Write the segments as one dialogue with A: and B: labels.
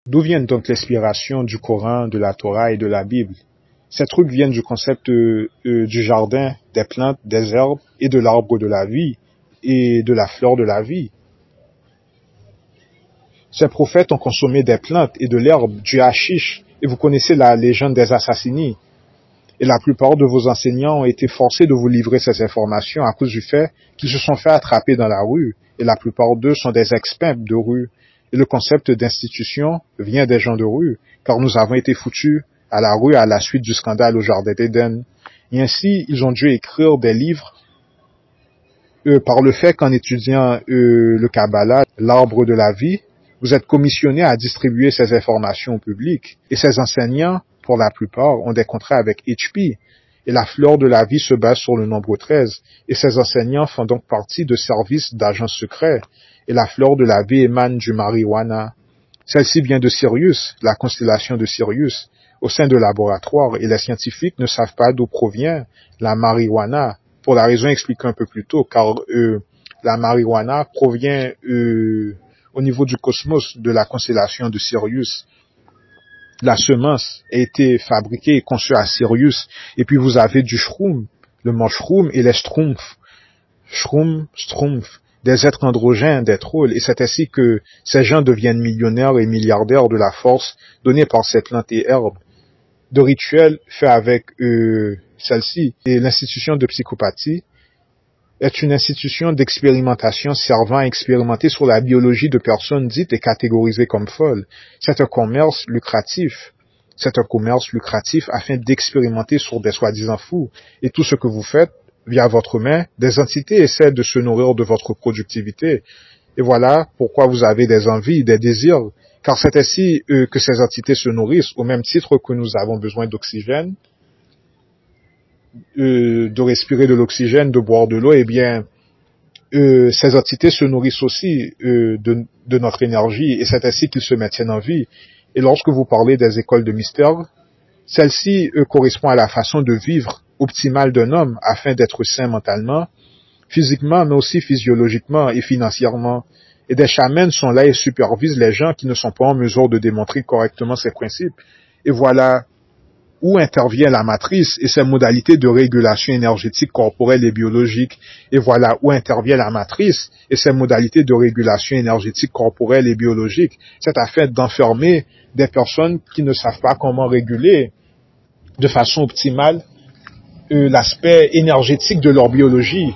A: D'où viennent donc l'inspiration du Coran, de la Torah et de la Bible? Ces trucs viennent du concept du jardin, des plantes, des herbes et de l'arbre de la vie et de la fleur de la vie. Ces prophètes ont consommé des plantes et de l'herbe, du hashish, et vous connaissez la légende des Assassini. Et la plupart de vos enseignants ont été forcés de vous livrer ces informations à cause du fait qu'ils se sont fait attraper dans la rue, et la plupart d'eux sont des ex-pimps de rue. Et le concept d'institution vient des gens de rue, car nous avons été foutus à la rue à la suite du scandale au Jardin d'Éden. Et ainsi, ils ont dû écrire des livres par le fait qu'en étudiant le Kabbalah, l'arbre de la vie, vous êtes commissionné à distribuer ces informations au public. Et ces enseignants, pour la plupart, ont des contrats avec HP. Et la fleur de la vie se base sur le nombre 13. Et ces enseignants font donc partie de services d'agents secrets. Et la fleur de la vie émane du marijuana. Celle-ci vient de Sirius, la constellation de Sirius, au sein de laboratoires. Et les scientifiques ne savent pas d'où provient la marijuana, pour la raison expliquée un peu plus tôt, car la marijuana provient au niveau du cosmos de la constellation de Sirius. La semence a été fabriquée et conçue à Sirius. Et puis vous avez du shroom, le mushroom et les schtroumpfs. Schtroumpf, des êtres androgènes, des trolls. Et c'est ainsi que ces gens deviennent millionnaires et milliardaires de la force donnée par cette plante et herbe. De rituels faits avec celle-ci. Et l'institution de psychopathie est une institution d'expérimentation servant à expérimenter sur la biologie de personnes dites et catégorisées comme folles. C'est un commerce lucratif. C'est un commerce lucratif afin d'expérimenter sur des soi-disant fous. Et tout ce que vous faites, via votre main, des entités essaient de se nourrir de votre productivité. Et voilà pourquoi vous avez des envies, des désirs. Car c'est ainsi que ces entités se nourrissent, au même titre que nous avons besoin d'oxygène, de respirer de l'oxygène, de boire de l'eau, eh bien, ces entités se nourrissent aussi de notre énergie, et c'est ainsi qu'ils se maintiennent en vie. Et lorsque vous parlez des écoles de mystère, celle-ci correspond à la façon de vivre optimale d'un homme afin d'être sain mentalement, physiquement, mais aussi physiologiquement et financièrement. Et des chamans sont là et supervisent les gens qui ne sont pas en mesure de démontrer correctement ces principes. Et voilà où intervient la matrice et ses modalités de régulation énergétique corporelle et biologique. Et voilà où intervient la matrice et ses modalités de régulation énergétique corporelle et biologique. C'est afin d'enfermer des personnes qui ne savent pas comment réguler de façon optimale l'aspect énergétique de leur biologie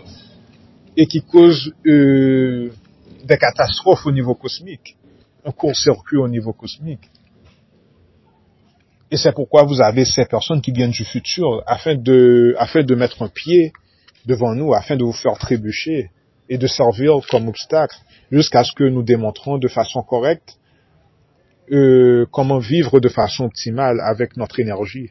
A: et qui causent des catastrophes au niveau cosmique, un court-circuit au niveau cosmique. Et c'est pourquoi vous avez ces personnes qui viennent du futur afin de mettre un pied devant nous, afin de vous faire trébucher et de servir comme obstacle jusqu'à ce que nous démontrons de façon correcte comment vivre de façon optimale avec notre énergie.